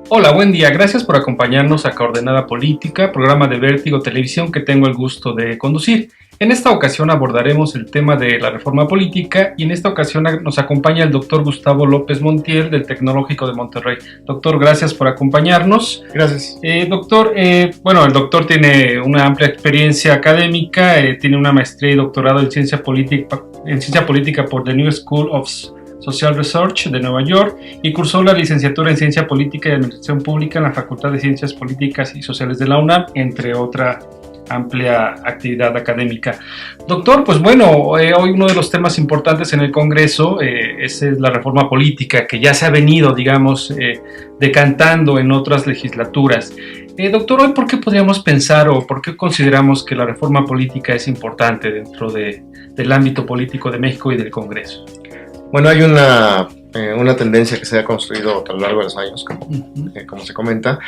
Hola, buen día. Gracias por acompañarnos a Coordenada Política, programa de Vértigo Televisión que tengo el gusto de conducir. En esta ocasión abordaremos el tema de la reforma política y en esta ocasión nos acompaña el doctor Gustavo López Montiel del Tecnológico de Monterrey. Doctor, gracias por acompañarnos. Gracias. Doctor, el doctor tiene una amplia experiencia académica, tiene una maestría y doctorado en ciencia política por The New School of Social Research de Nueva York y cursó la licenciatura en Ciencia Política y Administración Pública en la Facultad de Ciencias Políticas y Sociales de la UNAM, entre otra amplia actividad académica. Doctor, pues bueno, hoy uno de los temas importantes en el Congreso es la reforma política que ya se ha venido, digamos, decantando en otras legislaturas. Doctor, hoy ¿por qué podríamos pensar o por qué consideramos que la reforma política es importante dentro del ámbito político de México y del Congreso? Bueno, hay una tendencia que se ha construido a lo largo de los años, como se comenta,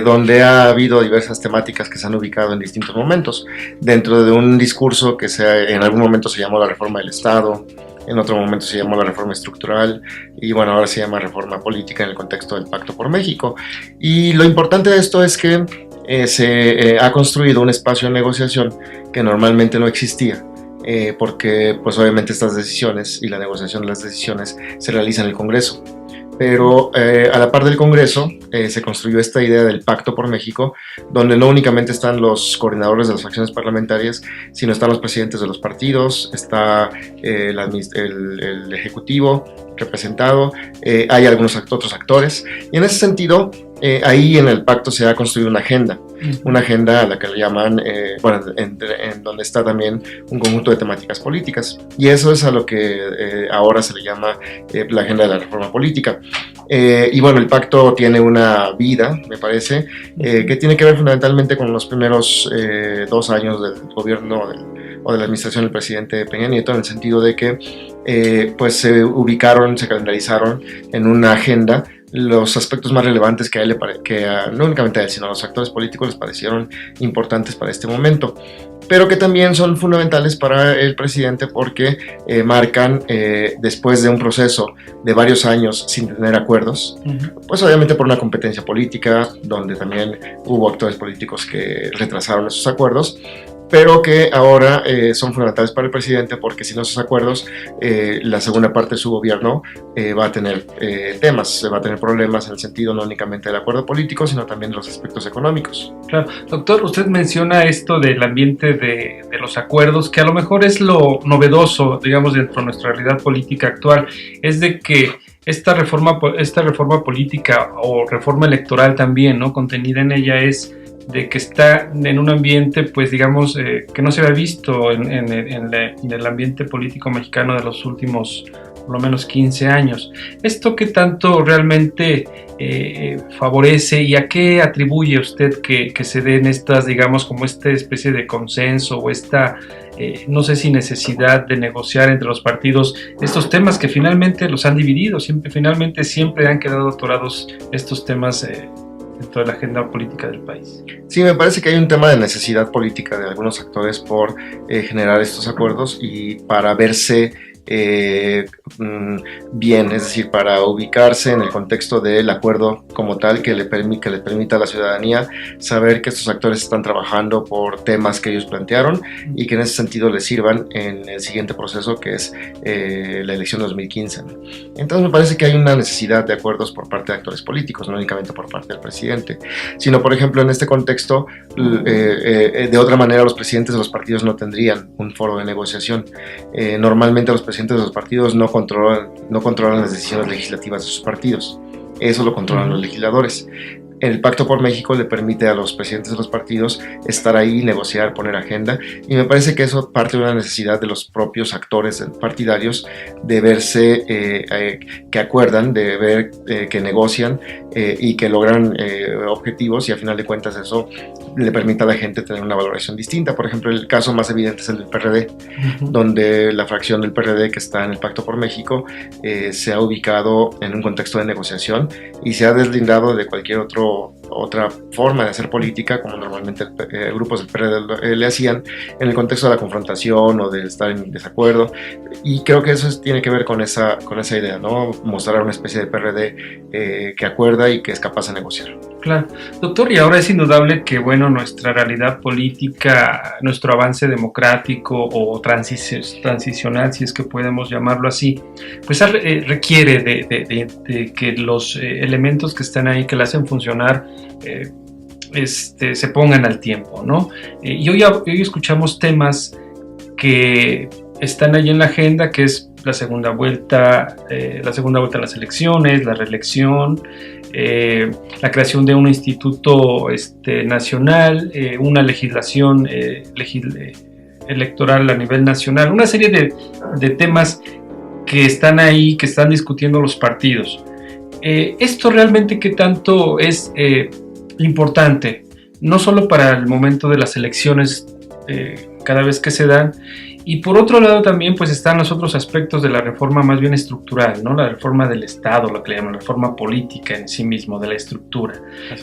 donde ha habido diversas temáticas que se han ubicado en distintos momentos, dentro de un discurso que en algún momento se llamó la reforma del Estado, en otro momento se llamó la reforma estructural y bueno, ahora se llama reforma política en el contexto del Pacto por México. Y lo importante de esto es que se ha construido un espacio de negociación que normalmente no existía. Porque pues obviamente estas decisiones y la negociación de las decisiones se realiza en el Congreso, pero a la par del Congreso se construyó esta idea del Pacto por México, donde no únicamente están los coordinadores de las fracciones parlamentarias, sino están los presidentes de los partidos, está el Ejecutivo representado, hay algunos otros actores, y en ese sentido ahí en el pacto se ha construido una agenda a la que le llaman, en donde está también un conjunto de temáticas políticas, y eso es a lo que ahora se le llama la agenda de la reforma política. Y bueno, el pacto tiene una vida, me parece, que tiene que ver fundamentalmente con los primeros 2 años del gobierno o de la administración del presidente Peña Nieto, en el sentido de que pues se ubicaron, se calendarizaron en una agenda los aspectos más relevantes que a él, no únicamente a él, sino a los actores políticos les parecieron importantes para este momento, pero que también son fundamentales para el presidente porque marcan, después de un proceso de varios años sin tener acuerdos, pues obviamente por una competencia política, donde también hubo actores políticos que retrasaron esos acuerdos, pero que ahora son fundamentales para el presidente porque sin esos acuerdos la segunda parte de su gobierno va a tener va a tener problemas en el sentido no únicamente del acuerdo político, sino también de los aspectos económicos. Claro. Doctor, usted menciona esto del ambiente de los acuerdos, que a lo mejor es lo novedoso, digamos, dentro de nuestra realidad política actual, es de que esta reforma política o reforma electoral también, ¿no?, contenida en ella es de que está en un ambiente, pues digamos, que no se había visto en el ambiente político mexicano de los últimos, por lo menos 15 años. ¿Esto qué tanto realmente favorece y a qué atribuye usted que se den estas, digamos, como esta especie de consenso o esta, no sé si necesidad de negociar entre los partidos estos temas que finalmente los han dividido, finalmente siempre han quedado atorados estos temas dentro de la agenda política del país? Sí, me parece que hay un tema de necesidad política de algunos actores por generar estos acuerdos y para verse bien, es decir, para ubicarse en el contexto del acuerdo como tal que le permita a la ciudadanía saber que estos actores están trabajando por temas que ellos plantearon y que en ese sentido les sirvan en el siguiente proceso que es la elección de 2015. Entonces me parece que hay una necesidad de acuerdos por parte de actores políticos, no únicamente por parte del presidente, sino por ejemplo en este contexto de otra manera los presidentes de los partidos no tendrían un foro de negociación. Normalmente los presidentes de los partidos no controlan las decisiones legislativas de sus partidos, eso lo controlan los legisladores. El Pacto por México le permite a los presidentes de los partidos estar ahí, negociar, poner agenda, y me parece que eso parte de una necesidad de los propios actores partidarios de verse que acuerdan, de ver que negocian y que logran objetivos, y a final de cuentas eso le permite a la gente tener una valoración distinta. Por ejemplo, el caso más evidente es el del PRD, donde la fracción del PRD que está en el Pacto por México se ha ubicado en un contexto de negociación y se ha deslindado de cualquier otra forma de hacer política, como normalmente grupos del PRD le hacían, en el contexto de la confrontación o de estar en desacuerdo. Y creo que eso tiene que ver con esa idea, ¿no? Mostrar una especie de PRD que acuerda y que es capaz de negociar. Claro. Doctor, y ahora es indudable que, bueno, nuestra realidad política, nuestro avance democrático o transicional, si es que podemos llamarlo así, pues requiere de que los elementos que están ahí, que la hacen funcionar, se pongan al tiempo, ¿no? Y hoy escuchamos temas que están ahí en la agenda, que es la segunda vuelta a las elecciones, la reelección, la creación de un instituto nacional, una legislación electoral a nivel nacional, una serie de temas que están ahí, que están discutiendo los partidos. ¿Esto realmente qué tanto es importante? No solo para el momento de las elecciones, cada vez que se dan, y por otro lado también pues están los otros aspectos de la reforma más bien estructural, ¿no? La reforma del Estado, lo que le llaman la reforma política en sí mismo, de la estructura.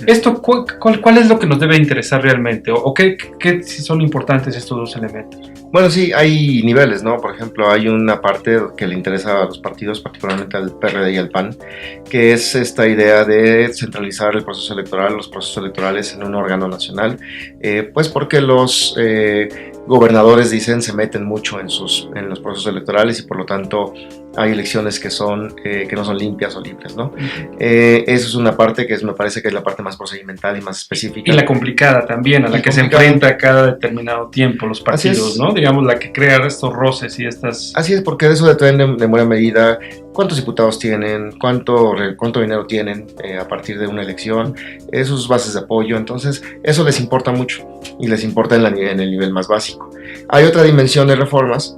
Esto, ¿cuál es lo que nos debe interesar realmente? ¿O qué son importantes estos dos elementos? Bueno, sí, hay niveles, ¿no? Por ejemplo, hay una parte que le interesa a los partidos, particularmente al PRD y al PAN, que es esta idea de centralizar el proceso electoral, los procesos electorales en un órgano nacional, pues porque los gobernadores, dicen, se meten mucho en los procesos electorales y por lo tanto hay elecciones que no son limpias o libres, ¿no? Eso es una parte que me parece que es la parte más procedimental y más específica. Y la complicada también, a la que se enfrenta cada determinado tiempo los partidos, ¿no? Digamos, la que crea estos roces y estas... Así es, porque de eso depende de buena medida cuántos diputados tienen, cuánto dinero tienen a partir de una elección, sus bases de apoyo. Entonces eso les importa mucho y les importa en el nivel más básico. Hay otra dimensión de reformas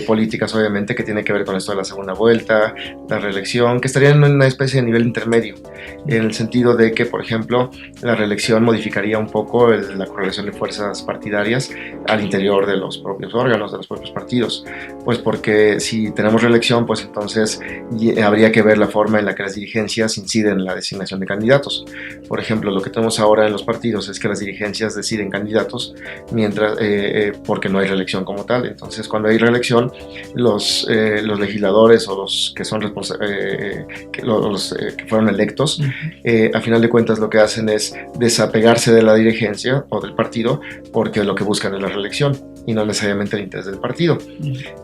políticas, obviamente, que tiene que ver con esto de la segunda vuelta, la reelección, que estarían en una especie de nivel intermedio, en el sentido de que, por ejemplo, la reelección modificaría un poco la correlación de fuerzas partidarias al interior de los propios órganos, de los propios partidos, pues porque si tenemos reelección, pues entonces habría que ver la forma en la que las dirigencias inciden en la designación de candidatos. Por ejemplo, lo que tenemos ahora en los partidos es que las dirigencias deciden candidatos porque no hay reelección como tal. Entonces, cuando hay reelección, los legisladores o los que son que fueron electos, a final de cuentas lo que hacen es desapegarse de la dirigencia o del partido, porque lo que buscan es la reelección y no necesariamente el interés del partido.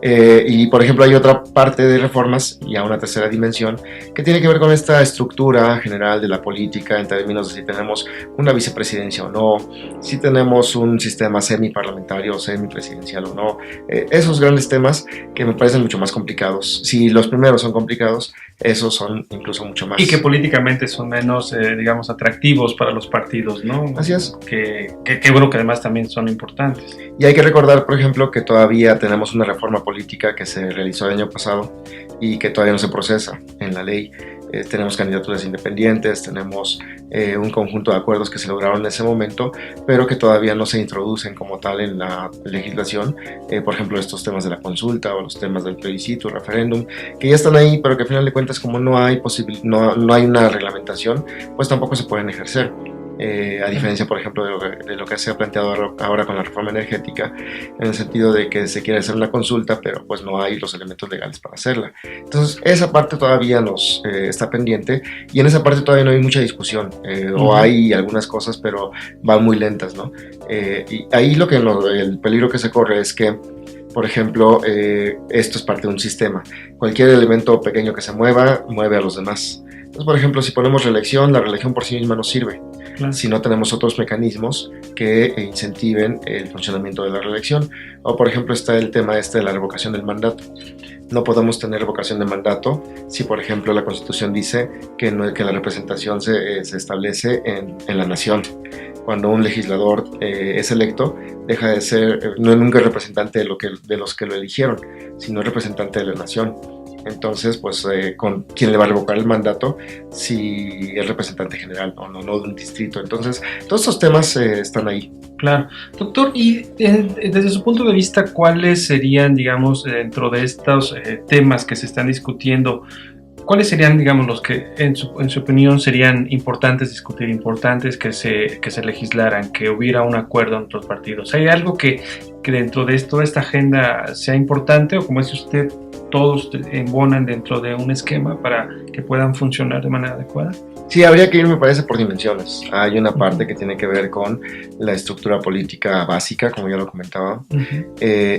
Y por ejemplo hay otra parte de reformas, ya una tercera dimensión, que tiene que ver con esta estructura general de la política en términos de si tenemos una vicepresidencia o no, si tenemos un sistema semiparlamentario o semipresidencial o no, esos grandes temas que me parecen mucho más complicados. Si los primeros son complicados, esos son incluso mucho más. Y que políticamente son menos, digamos, atractivos para los partidos, ¿no? Así es. Que bueno, que además también son importantes. Y hay que recordar, por ejemplo, que todavía tenemos una reforma política que se realizó el año pasado y que todavía no se procesa en la ley. Tenemos candidaturas independientes, tenemos un conjunto de acuerdos que se lograron en ese momento, pero que todavía no se introducen como tal en la legislación. Por ejemplo, estos temas de la consulta o los temas del plebiscito, referéndum, que ya están ahí, pero que al final de cuentas, como no hay una reglamentación, pues tampoco se pueden ejercer. A diferencia, por ejemplo, de lo que se ha planteado ahora con la reforma energética, en el sentido de que se quiere hacer una consulta, pero pues no hay los elementos legales para hacerla. Entonces, esa parte todavía está pendiente, y en esa parte todavía no hay mucha discusión, o hay algunas cosas, pero van muy lentas, ¿no? Y ahí el peligro que se corre es que, por ejemplo, esto es parte de un sistema. Cualquier elemento pequeño que se mueve a los demás. Entonces, por ejemplo, si ponemos reelección, la reelección por sí misma no sirve. Claro. Si no tenemos otros mecanismos que incentiven el funcionamiento de la reelección. O, por ejemplo, está el tema de la revocación del mandato. No podemos tener revocación de mandato si, por ejemplo, la Constitución dice que la representación se establece en la nación. Cuando un legislador es electo, deja de ser, no es nunca representante de los que lo eligieron, sino representante de la nación. Entonces, pues, ¿con quién le va a revocar el mandato? Si es representante general o no de un distrito. Entonces, todos estos temas están ahí. Claro. Doctor, y desde su punto de vista, ¿cuáles serían, digamos, dentro de estos temas que se están discutiendo, ¿cuáles serían, digamos, los que en su opinión serían importantes discutir, importantes que se legislaran, que hubiera un acuerdo entre los partidos? ¿Hay algo que dentro de toda esta agenda sea importante, o como dice usted, todos embonan dentro de un esquema para que puedan funcionar de manera adecuada? Sí, habría que ir, me parece, por dimensiones. Hay una parte que tiene que ver con la estructura política básica, como ya lo comentaba,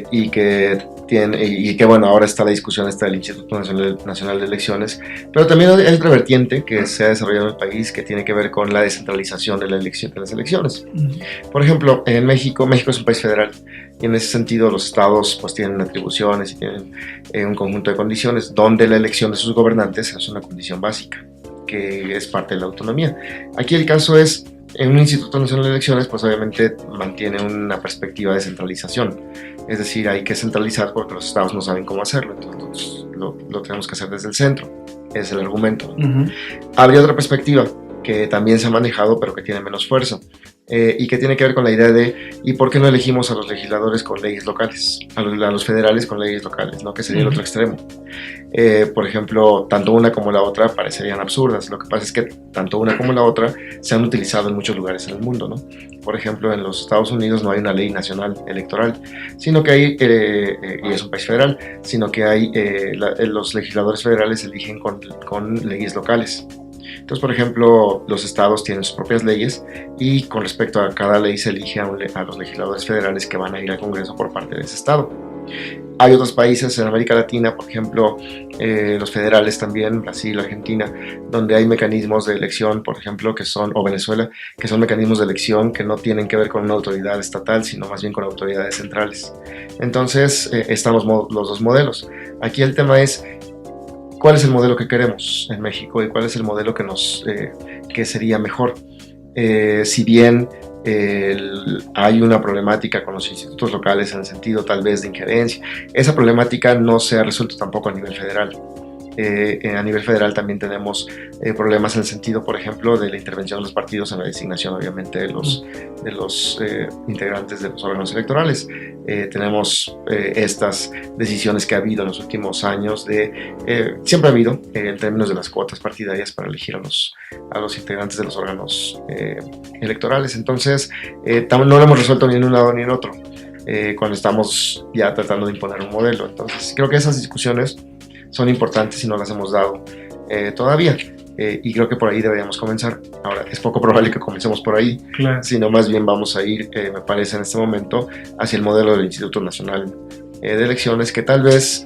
y que bueno, ahora está la discusión del Instituto Nacional de Elecciones, pero también hay otra vertiente que se ha desarrollado en el país que tiene que ver con la descentralización de las elecciones. Por ejemplo, en México es un país federal, y en ese sentido los estados pues tienen atribuciones y tienen un conjunto de condiciones donde la elección de sus gobernantes es una condición básica, que es parte de la autonomía. Aquí el caso es, en un Instituto Nacional de Elecciones, pues obviamente mantiene una perspectiva de centralización, es decir, hay que centralizar porque los estados no saben cómo hacerlo, entonces lo tenemos que hacer desde el centro, es el argumento. Habría otra perspectiva que también se ha manejado, pero que tiene menos fuerza, y que tiene que ver con la idea de ¿y por qué no elegimos a los legisladores con leyes locales, a los federales con leyes locales, ¿no? Que sería el otro extremo. Por ejemplo, tanto una como la otra parecerían absurdas. Lo que pasa es que tanto una como la otra se han utilizado en muchos lugares en el mundo, ¿no? Por ejemplo, en los Estados Unidos no hay una ley nacional electoral, sino que hay, y es un país federal, sino que hay los legisladores federales eligen con leyes locales. Entonces, por ejemplo, los estados tienen sus propias leyes y con respecto a cada ley se elige a los legisladores federales que van a ir al Congreso por parte de ese estado. Hay otros países en América Latina, por ejemplo, los federales también, Brasil, Argentina, donde hay mecanismos de elección, por ejemplo, o Venezuela, que son mecanismos de elección que no tienen que ver con una autoridad estatal, sino más bien con autoridades centrales. Entonces, están los dos modelos. Aquí el tema es ¿cuál es el modelo que queremos en México y cuál es el modelo que sería mejor? Si bien hay una problemática con los institutos locales en el sentido tal vez de injerencia, esa problemática no se ha resuelto tampoco a nivel federal. A nivel federal también tenemos problemas en el sentido, por ejemplo, de la intervención de los partidos en la designación, obviamente, de los integrantes de los órganos electorales. Tenemos estas decisiones que ha habido en los últimos años siempre ha habido en términos de las cuotas partidarias para elegir a los integrantes de los órganos electorales. Entonces, no lo hemos resuelto ni en un lado ni en otro, cuando estamos ya tratando de imponer un modelo. Entonces, creo que esas discusiones son importantes y no las hemos dado todavía, y creo que por ahí deberíamos comenzar. Ahora, es poco probable que comencemos por ahí, claro, sino más bien vamos a ir, me parece en este momento, hacia el modelo del Instituto Nacional de Elecciones, que tal vez,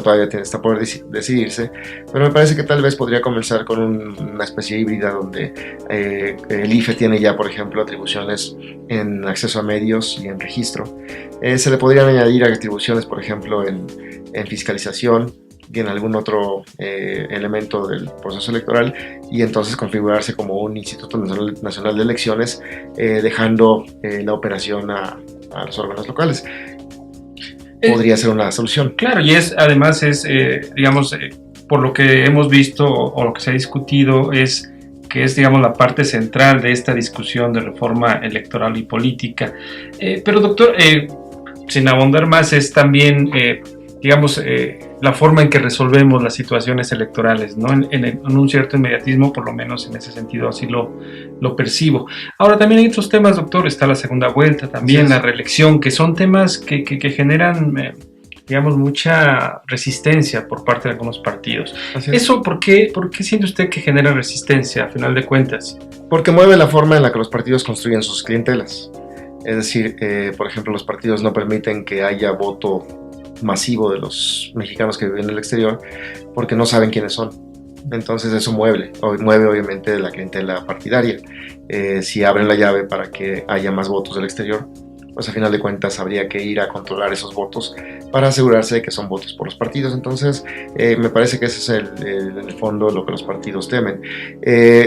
todavía está por decidirse, pero me parece que tal vez podría comenzar con una especie híbrida donde el IFE tiene ya, por ejemplo, atribuciones en acceso a medios y en registro. Se le podrían añadir atribuciones, por ejemplo, en fiscalización y en algún otro elemento del proceso electoral, y entonces configurarse como un Instituto Nacional de Elecciones, dejando la operación a los órganos locales. Podría ser una solución. Claro, y además por lo que hemos visto o lo que se ha discutido que es, digamos, la parte central de esta discusión de reforma electoral y política. Pero, doctor, sin abundar más, es también, la forma en que resolvemos las situaciones electorales, ¿no? En un cierto inmediatismo, por lo menos en ese sentido, así lo percibo. Ahora, también hay otros temas, doctor, está la segunda vuelta, también la reelección, que son temas que generan, mucha resistencia por parte de algunos partidos. ¿Eso por qué siente usted que genera resistencia, a final de cuentas? Porque mueve la forma en la que los partidos construyen sus clientelas. Es decir, por ejemplo, los partidos no permiten que haya voto masivo de los mexicanos que viven en el exterior porque no saben quiénes son. Entonces eso mueve obviamente la clientela partidaria. Si abren la llave para que haya más votos del exterior, pues a final de cuentas habría que ir a controlar esos votos para asegurarse de que son votos por los partidos. Entonces me parece que ese es en el fondo lo que los partidos temen,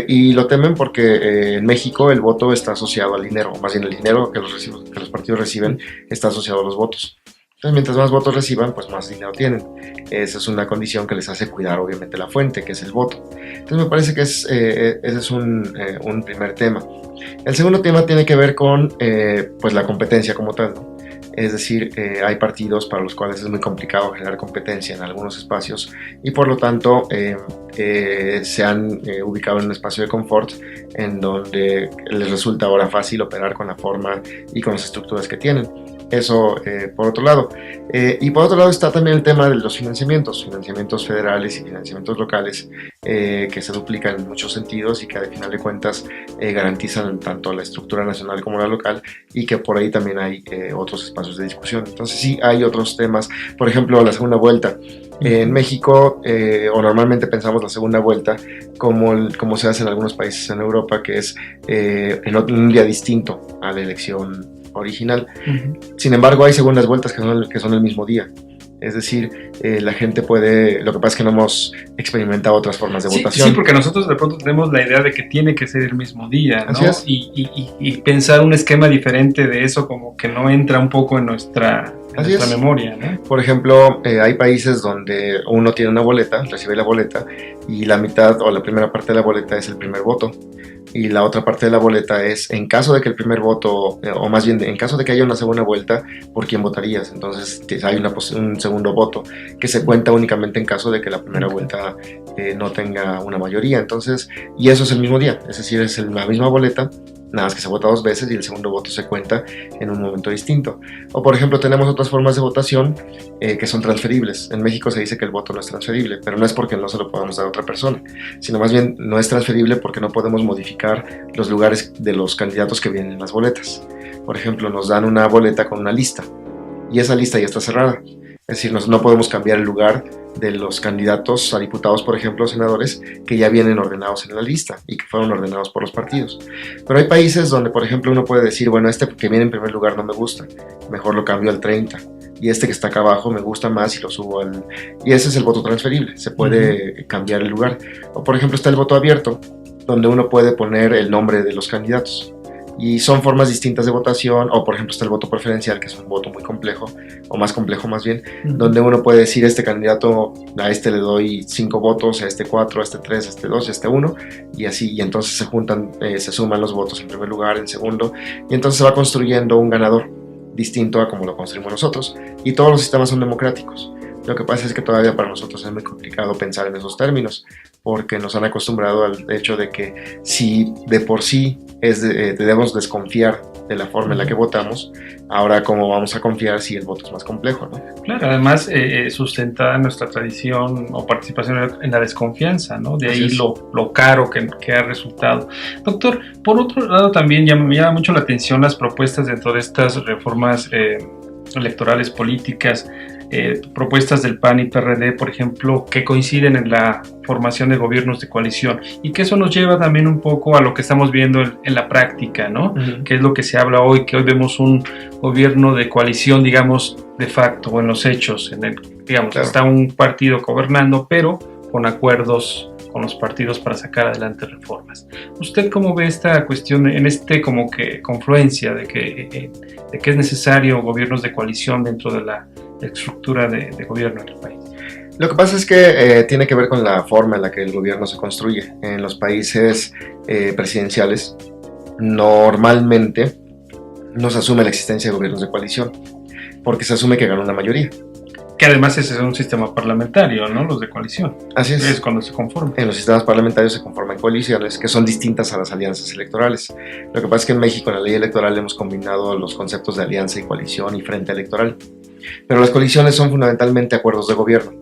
y lo temen porque en México el voto está asociado al dinero, o más bien el dinero que los partidos reciben está asociado a los votos. Entonces, mientras más votos reciban, pues más dinero tienen. Esa es una condición que les hace cuidar, obviamente, la fuente, que es el voto. Entonces, me parece que ese es un primer tema. El segundo tema tiene que ver con pues la competencia como tal, ¿no? es decir, hay partidos para los cuales es muy complicado generar competencia en algunos espacios y por lo tanto se han ubicado en un espacio de confort en donde les resulta ahora fácil operar con la forma y con las estructuras que tienen. Eso por otro lado. Y por otro lado está también el tema de los financiamientos federales y financiamientos locales que se duplican en muchos sentidos y que al final de cuentas garantizan tanto la estructura nacional como la local y que por ahí también hay otros espacios de discusión. Entonces sí hay otros temas, por ejemplo la segunda vuelta. En México, o normalmente pensamos la segunda vuelta como se hace en algunos países en Europa, que es en un día distinto a la elección original. Sin embargo, hay segundas vueltas que son el mismo día. Es decir, la gente puede... Lo que pasa es que no hemos experimentado otras formas de votación. Sí, porque nosotros de pronto tenemos la idea de que tiene que ser el mismo día, ¿no? Así es. Y pensar un esquema diferente de eso como que no entra un poco en nuestra memoria, ¿no? Por ejemplo, hay países donde uno tiene una boleta, recibe la boleta, y la mitad o la primera parte de la boleta es el primer voto. Y la otra parte de la boleta es en caso de que el primer voto, o más bien en caso de que haya una segunda vuelta, ¿por quién votarías? Entonces hay un segundo voto que se cuenta únicamente en caso de que la primera vuelta no tenga una mayoría. Entonces, y eso es el mismo día, es decir, es la misma boleta, nada más que se vota 2 veces y el segundo voto se cuenta en un momento distinto. O por ejemplo tenemos otras formas de votación que son transferibles. En México se dice que el voto no es transferible, pero no es porque no se lo podamos dar a otra persona, sino más bien no es transferible porque no podemos modificar los lugares de los candidatos que vienen en las boletas. Por ejemplo, nos dan una boleta con una lista y esa lista ya está cerrada. Es decir, no podemos cambiar el lugar de los candidatos a diputados, por ejemplo, senadores, que ya vienen ordenados en la lista y que fueron ordenados por los partidos. Pero hay países donde, por ejemplo, uno puede decir, bueno, este que viene en primer lugar no me gusta, mejor lo cambio al 30. Y este que está acá abajo me gusta más y lo subo al... Y ese es el voto transferible, se puede cambiar el lugar. O por ejemplo está el voto abierto, donde uno puede poner el nombre de los candidatos. Y son formas distintas de votación, o por ejemplo está el voto preferencial, que es un voto muy complejo, o más complejo más bien, donde uno puede decir, este candidato, a este le doy 5 votos, a este 4, a este 3, a este 2, a este 1, y así, y entonces se juntan, se suman los votos en primer lugar, en segundo, y entonces se va construyendo un ganador distinto a como lo construimos nosotros, y todos los sistemas son democráticos. Lo que pasa es que todavía para nosotros es muy complicado pensar en esos términos, porque nos han acostumbrado al hecho de que si de por sí debemos desconfiar de la forma en la que votamos, ahora cómo vamos a confiar si el voto es más complejo, ¿no? Claro, además sustentada en nuestra tradición o participación en la desconfianza, ¿no? De ahí lo caro que ha resultado. Doctor, por otro lado también me llama mucho la atención las propuestas dentro de estas reformas electorales políticas, propuestas del PAN y PRD, por ejemplo, que coinciden en la formación de gobiernos de coalición, y que eso nos lleva también un poco a lo que estamos viendo en la práctica, ¿no? Que es lo que se habla hoy, que hoy vemos un gobierno de coalición, digamos, de facto, o en los hechos, digamos, está un partido gobernando, pero con acuerdos con los partidos para sacar adelante reformas. ¿Usted cómo ve esta cuestión en como que confluencia de que es necesario gobiernos de coalición dentro de la estructura de gobierno en el país? Lo que pasa es que tiene que ver con la forma en la que el gobierno se construye. En los países presidenciales, normalmente no se asume la existencia de gobiernos de coalición, porque se asume que ganó una mayoría. Que además ese es un sistema parlamentario, ¿no? Los de coalición. Así es. Es cuando se conforman. En los sistemas parlamentarios se conforman coaliciones que son distintas a las alianzas electorales. Lo que pasa es que en México, en la ley electoral, hemos combinado los conceptos de alianza y coalición y frente electoral. Pero las coaliciones son fundamentalmente acuerdos de gobierno.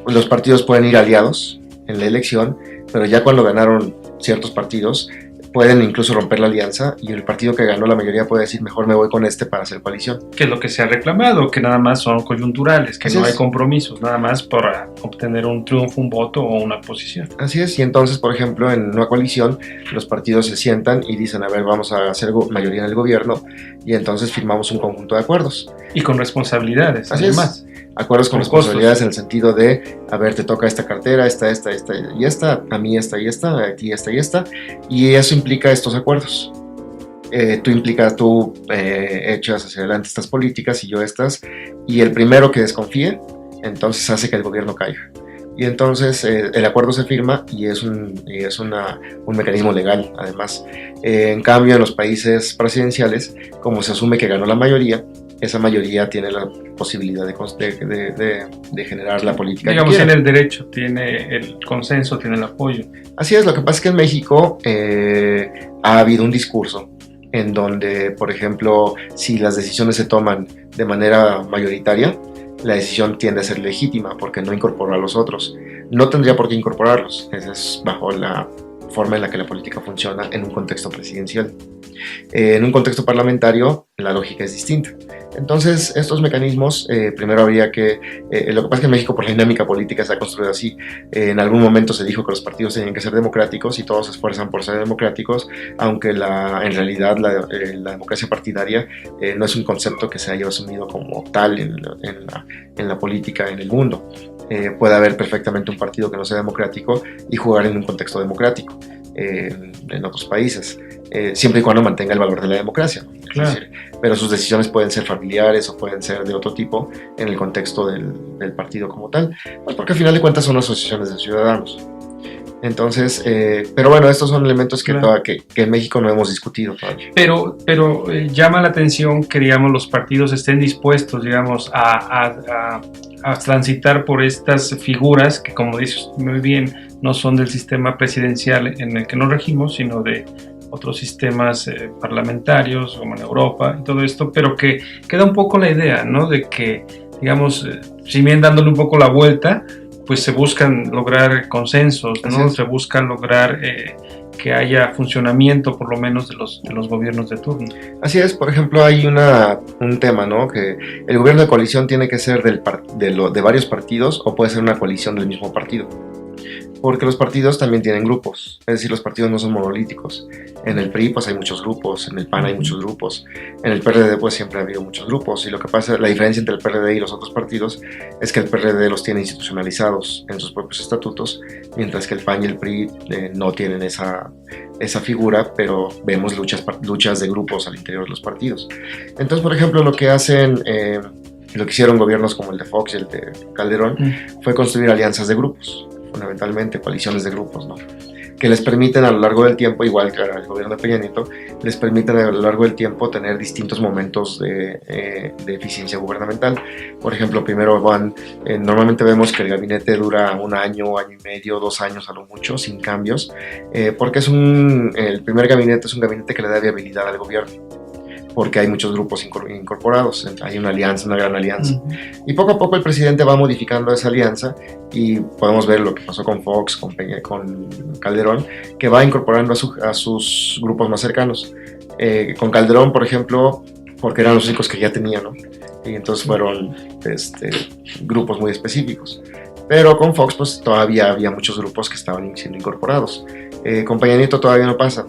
Los partidos pueden ir aliados en la elección, pero ya cuando ganaron ciertos partidos, pueden incluso romper la alianza y el partido que ganó la mayoría puede decir, mejor me voy con este para hacer coalición. Que es lo que se ha reclamado, que nada más son coyunturales, que Así no es. hay compromisos, nada más para obtener un triunfo, un voto o una posición. Así es, y entonces, por ejemplo, en una coalición, los partidos se sientan y dicen, a ver, vamos a hacer mayoría en el gobierno, y entonces firmamos un conjunto de acuerdos. Y con responsabilidades, Así además. Es. Acuerdos con responsabilidades en el sentido de, a ver, te toca esta cartera, esta y esta, a mí esta y esta, a ti esta y esta, y eso implica estos acuerdos. Tú echas hacia adelante estas políticas y yo estas, y el primero que desconfíe, entonces hace que el gobierno caiga. Y entonces el acuerdo se firma y es un mecanismo legal, además. En cambio, en los países presidenciales, como se asume que ganó la mayoría, esa mayoría tiene la posibilidad de generar la política. Digamos, tiene el derecho, tiene el consenso, tiene el apoyo. Así es, lo que pasa es que en México ha habido un discurso en donde, por ejemplo, si las decisiones se toman de manera mayoritaria, la decisión tiende a ser legítima porque no incorpora a los otros. No tendría por qué incorporarlos, esa es bajo la forma en la que la política funciona en un contexto presidencial. En un contexto parlamentario la lógica es distinta. Entonces estos mecanismos, primero habría que, lo que pasa es que en México por la dinámica política se ha construido así. En algún momento se dijo que los partidos tenían que ser democráticos y todos se esfuerzan por ser democráticos, aunque en realidad la democracia partidaria no es un concepto que se haya asumido como tal en la política en el mundo. Puede haber perfectamente un partido que no sea democrático y jugar en un contexto democrático en otros países, siempre y cuando mantenga el valor de la democracia, ¿no? Claro. Es decir, pero sus decisiones pueden ser familiares o pueden ser de otro tipo en el contexto del partido como tal, pues porque al final de cuentas son asociaciones de ciudadanos. Entonces, pero bueno, estos son elementos que, Claro. que en México no hemos discutido todavía. Pero llama la atención que, digamos, los partidos estén dispuestos, digamos, a transitar por estas figuras que, como dices muy bien, no son del sistema presidencial en el que nos regimos, sino de otros sistemas parlamentarios, como en Europa y todo esto, pero que queda un poco la idea, ¿no? De que, digamos, si bien dándole un poco la vuelta, pues se buscan lograr consensos, ¿no? Se buscan lograr que haya funcionamiento, por lo menos, de los gobiernos de turno. Así es, por ejemplo, hay un tema, ¿no? Que el gobierno de coalición tiene que ser de varios partidos o puede ser una coalición del mismo partido. Porque los partidos también tienen grupos, es decir, los partidos no son monolíticos. En el PRI pues hay muchos grupos, en el PAN hay muchos grupos, en el PRD pues siempre ha habido muchos grupos, y lo que pasa, la diferencia entre el PRD y los otros partidos es que el PRD los tiene institucionalizados en sus propios estatutos, mientras que el PAN y el PRI no tienen esa figura, pero vemos luchas de grupos al interior de los partidos. Entonces, por ejemplo, lo que hicieron gobiernos como el de Fox y el de Calderón fue construir alianzas de grupos, fundamentalmente coaliciones de grupos, ¿no? Que les permiten a lo largo del tiempo, igual que el gobierno de Peña Nieto, les permiten a lo largo del tiempo tener distintos momentos de eficiencia gubernamental. Por ejemplo, primero normalmente vemos que el gabinete dura un año, año y medio, 2 años a lo mucho, sin cambios, porque el primer gabinete es un gabinete que le da viabilidad al gobierno, porque hay muchos grupos incorporados, hay una alianza, una gran alianza. Y poco a poco el presidente va modificando esa alianza y podemos ver lo que pasó con Fox, con Calderón, que va incorporando a sus grupos más cercanos. Con Calderón, por ejemplo, porque eran los únicos que ya tenía, ¿no? Y entonces fueron grupos muy específicos. Pero con Fox pues todavía había muchos grupos que estaban siendo incorporados. Con Peña Nieto todavía no pasa,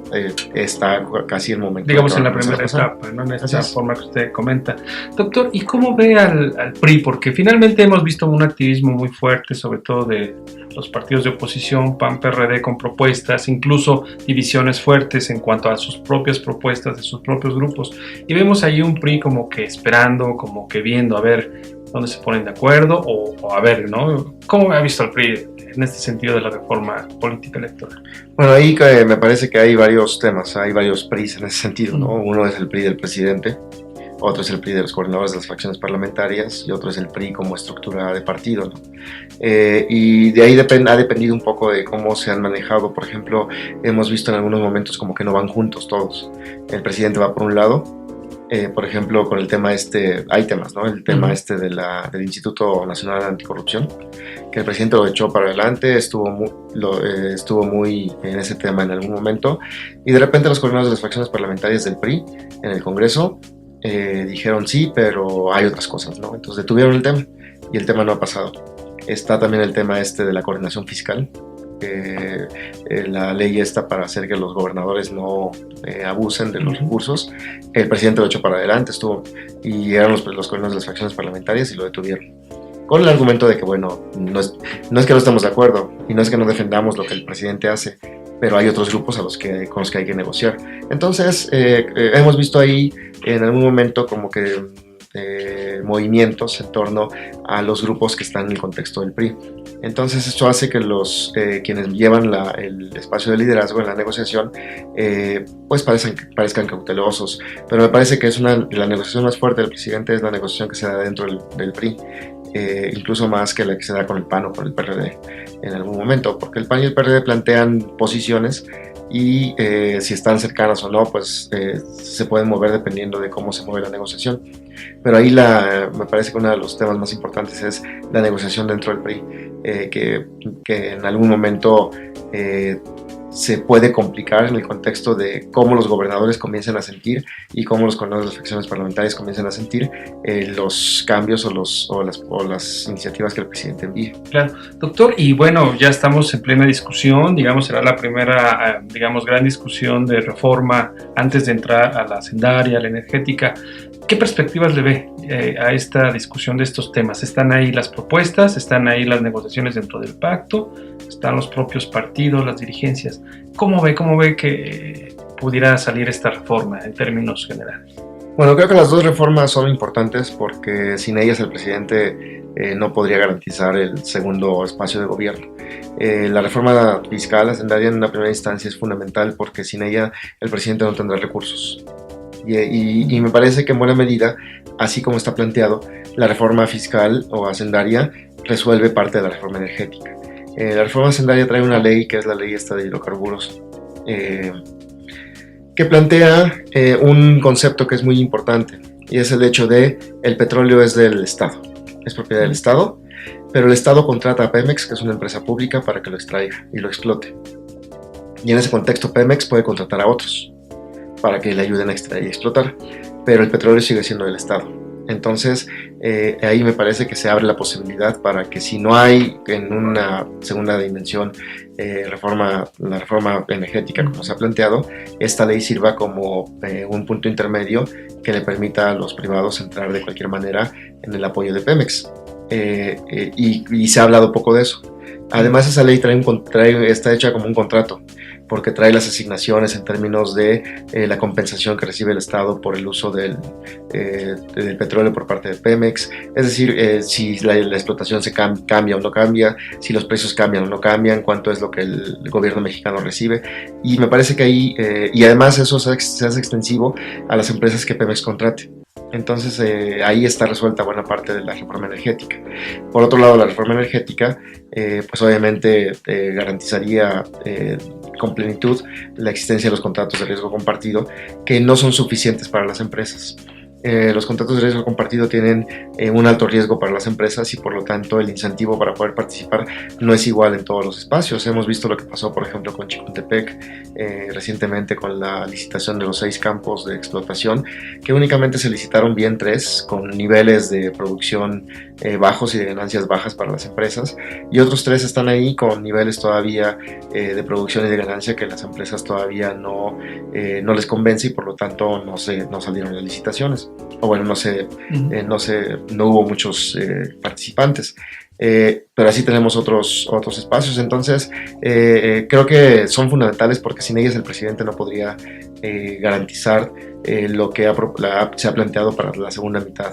está casi el momento. Digamos en la primera etapa, ¿no? En esta forma que usted comenta. Doctor, ¿y cómo ve al PRI? Porque finalmente hemos visto un activismo muy fuerte, sobre todo de los partidos de oposición, PAN, PRD, con propuestas, incluso divisiones fuertes en cuanto a sus propias propuestas de sus propios grupos. Y vemos ahí un PRI como que esperando, como que viendo a ver dónde se ponen de acuerdo o a ver, ¿no? ¿Cómo ha visto al PRI en este sentido de la reforma política electoral? Bueno, ahí me parece que hay varios temas, hay varios PRIs en ese sentido, ¿no? Uno es el PRI del presidente, otro es el PRI de los coordinadores de las fracciones parlamentarias y otro es el PRI como estructura de partido, ¿no? Y de ahí ha dependido un poco de cómo se han manejado. Por ejemplo, hemos visto en algunos momentos como que no van juntos todos. El presidente va por un lado, por ejemplo, con el tema hay temas, ¿no? El tema del Instituto Nacional Anticorrupción, que el presidente lo echó para adelante, estuvo muy en ese tema en algún momento, y de repente los coordinadores de las fracciones parlamentarias del PRI en el Congreso dijeron sí, pero hay otras cosas, ¿no? Entonces detuvieron el tema, y el tema no ha pasado. Está también el tema de la coordinación fiscal, la ley para hacer que los gobernadores no abusen de los recursos. El presidente lo echó para adelante, y eran los coordinadores de las fracciones parlamentarias y lo detuvieron con el argumento de que, bueno, no es que no estemos de acuerdo y no es que no defendamos lo que el presidente hace, pero hay otros grupos con los que hay que negociar. Entonces hemos visto ahí en algún momento como que movimientos en torno a los grupos que están en el contexto del PRI. Entonces esto hace que quienes llevan el espacio de liderazgo en la negociación pues parezcan cautelosos, pero me parece que la negociación más fuerte del presidente es la negociación que se da dentro del PRI, incluso más que la que se da con el PAN o con el PRD en algún momento, porque el PAN y el PRD plantean posiciones y si están cercanas o no, pues se pueden mover dependiendo de cómo se mueve la negociación. Pero ahí me parece que uno de los temas más importantes es la negociación dentro del PRI, que en algún momento se puede complicar en el contexto de cómo los gobernadores comienzan a sentir y cómo los coordinadores de las fracciones parlamentarias comienzan a sentir los cambios o las iniciativas que el presidente envía. Claro, doctor, y bueno, ya estamos en plena discusión, digamos, será la primera, digamos, gran discusión de reforma antes de entrar a la hacendaria, a la energética. ¿Qué perspectivas le ve a esta discusión de estos temas? ¿Están ahí las propuestas? ¿Están ahí las negociaciones dentro del pacto? ¿Están los propios partidos, las dirigencias? ¿Cómo ve que pudiera salir esta reforma en términos generales? Bueno, creo que las dos reformas son importantes porque sin ellas el presidente no podría garantizar el segundo espacio de gobierno. La reforma fiscal hacendaria en una primera instancia es fundamental porque sin ella el presidente no tendrá recursos. Y me parece que en buena medida, así como está planteado, la reforma fiscal o hacendaria resuelve parte de la reforma energética. La reforma hacendaria trae una ley, que es la ley esta de hidrocarburos, que plantea un concepto que es muy importante, y es el hecho de el petróleo es del Estado, es propiedad del Estado, pero el Estado contrata a Pemex, que es una empresa pública, para que lo extraiga y lo explote. Y en ese contexto Pemex puede contratar a otros para que le ayuden a extraer y explotar, pero el petróleo sigue siendo del Estado. Entonces, ahí me parece que se abre la posibilidad para que si no hay en una segunda dimensión la reforma energética como se ha planteado, esta ley sirva como un punto intermedio que le permita a los privados entrar de cualquier manera en el apoyo de Pemex. Y se ha hablado poco de eso. Además, esa ley está hecha como un contrato, porque trae las asignaciones en términos de la compensación que recibe el Estado por el uso del petróleo por parte de Pemex, es decir, si la explotación se cambia o no cambia, si los precios cambian o no cambian, cuánto es lo que el gobierno mexicano recibe, y me parece que ahí, y además eso se hace extensivo a las empresas que Pemex contrate. Entonces ahí está resuelta buena parte de la reforma energética. Por otro lado, la reforma energética pues obviamente garantizaría con plenitud la existencia de los contratos de riesgo compartido, que no son suficientes para las empresas. Los contratos de riesgo compartido tienen un alto riesgo para las empresas y por lo tanto el incentivo para poder participar no es igual en todos los espacios. Hemos visto lo que pasó por ejemplo con Chicontepec recientemente con la licitación de los 6 campos de explotación, que únicamente se licitaron bien 3 con niveles de producción bajos y de ganancias bajas para las empresas, y otros 3 están ahí con niveles todavía de producción y de ganancia que las empresas todavía no les convence y por lo tanto no salieron las licitaciones. O bueno, no hubo muchos participantes, pero así tenemos otros espacios. Entonces creo que son fundamentales porque sin ellas el presidente no podría garantizar lo que se ha planteado para la segunda mitad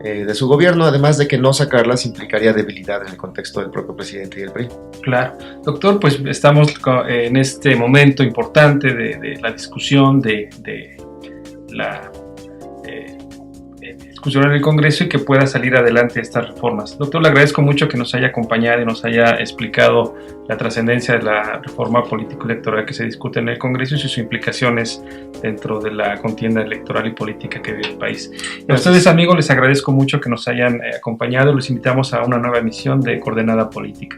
de su gobierno, además de que no sacarlas implicaría debilidad en el contexto del propio presidente y del PRI. Claro, doctor, pues estamos en este momento importante de la discusión de la discusión en el Congreso y que pueda salir adelante estas reformas. Doctor, le agradezco mucho que nos haya acompañado y nos haya explicado la trascendencia de la reforma político-electoral que se discute en el Congreso y sus implicaciones dentro de la contienda electoral y política que vive el país. Y a ustedes, amigos, les agradezco mucho que nos hayan acompañado. Los invitamos a una nueva emisión de Coordenada Política.